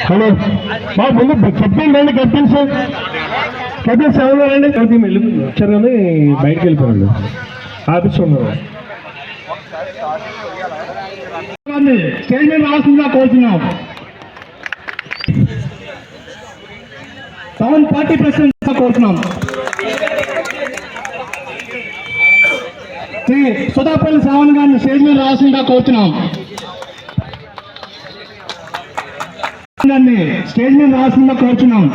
Hello ముందు చెప్పండి captains ఎవరండి టీం వచ్చారు కానీ బయటకు వెళ్ళిపోయాడు ఆఫీస్ ఉన్నారు స్టేజ్ మీద రావాల్సిందిగా కోరుతున్నాం 40% కోరుతున్నాం శ్రీ సుధాపల్లి శ్రావణ్ గారిని స్టేజ్ మీద రావాల్సిందిగా కోరుతున్నాం స్టేజ్ మీద రావాల్సిందిగా కోరుతున్నాం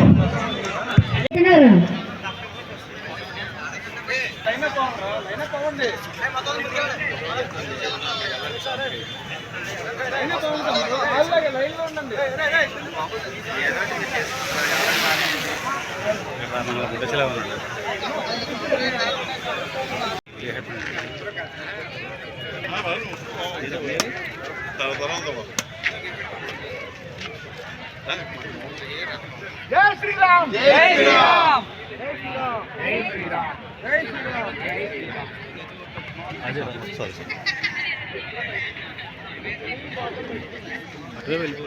జై శ్రీరామ్ జై శ్రీరామ్ జై శ్రీరామ్ జై శ్రీరామ్ జై శ్రీరామ్ జై శ్రీరామ్ అజయ్ సారీ అదే వెళ్ళిపో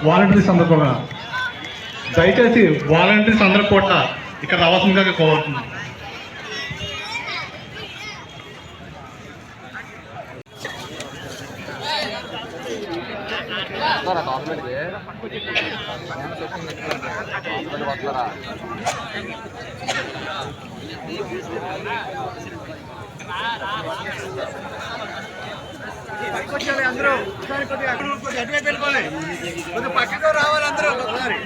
వాలంటీర్స్ అందరూ కూడా దయచేసి వాలంటీర్స్ అందరూ కూడా ఇక్కడ రావాల్సిందిగా కోరుతున్నాం అందరూ అటువైపు వెళ్ళిపోవాలి పక్కకు రావాలి అందరూ ఒకసారి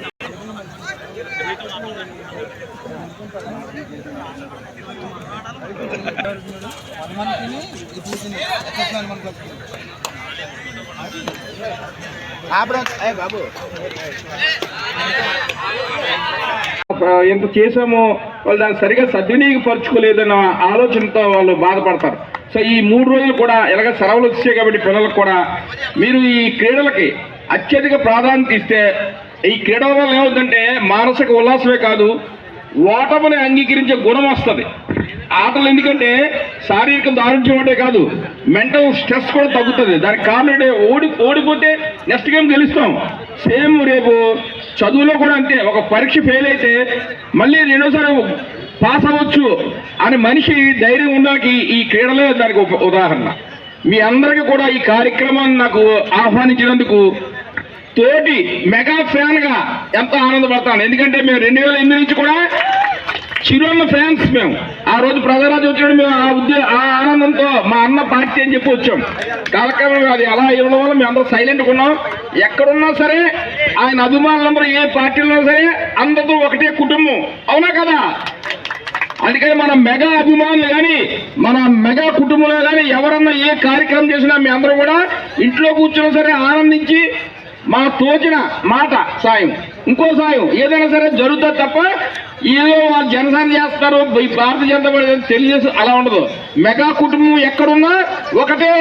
ఎంత చేసామో వాళ్ళు దాన్ని సరిగా సద్వినియోగపరచుకోలేదన్న ఆలోచనతో వాళ్ళు బాధపడతారు. సో ఈ 3 రోజులు కూడా ఎలాగ సెలవులు వచ్చాయి కాబట్టి పిల్లలకు కూడా మీరు ఈ క్రీడలకి అత్యధిక ప్రాధాన్యత ఇస్తే ఈ క్రీడల వల్ల ఏమవుతుందంటే మానసిక ఉల్లాసమే కాదు ఓటమిని అంగీకరించే గుణం వస్తుంది. ఆటలు ఎందుకంటే శారీరక దారుణ్యం అంటే కాదు మెంటల్ స్ట్రెస్ కూడా తగ్గుతుంది. దానికి కారణం అంటే ఓడిపోతే నెక్స్ట్ గేమ్ గెలుస్తాం. సేమ్ రేపు చదువులో కూడా అంతే. ఒక పరీక్ష ఫెయిల్ అయితే మళ్ళీ రెండోసారి పాస్ అవ్వచ్చు అని మనిషి ధైర్యం ఉండడానికి ఈ క్రీడలే దానికి ఉదాహరణ. మీ అందరికీ కూడా ఈ కార్యక్రమాన్ని నాకు ఆహ్వానించినందుకు తోటి మెగా ఫ్యాన్ గా ఎంతో ఆనందపడతాను. ఎందుకంటే మేము 2008 నుంచి కూడా చిరున్న ఫ్యాన్స్. మేము ఆ రోజు ప్రజారాజ్యం వచ్చినప్పుడు మేము ఆ ఆనందంతో మా అన్న పార్టీ అని చెప్పి వచ్చాం. కాలక్రమం అది అలా ఇవ్వడం వల్ల మేము అందరూ సైలెంట్గా ఉన్నాం. ఎక్కడున్నా సరే ఆయన అభిమానులందరూ ఏ పార్టీలో ఉన్నా సరే అందరూ ఒకటే కుటుంబం. అవునా కదా? అందుకని మన మెగా అభిమానులు కానీ మన మెగా కుటుంబంలో కానీ ఎవరన్నా ఏ కార్యక్రమం చేసినా మీ అందరూ కూడా ఇంట్లో కూర్చున్నా సరే ఆనందించి మా తోచిన మాట సాయం ఇంకో సాయం ఏదైనా సరే జరుగుతుంది తప్ప ఏదో వాళ్ళు జనసేన చేస్తారు భారతీయ జనతా పార్టీ తెలియజేసి అలా ఉండదు. మెగా కుటుంబం ఎక్కడున్నా ఒకటే.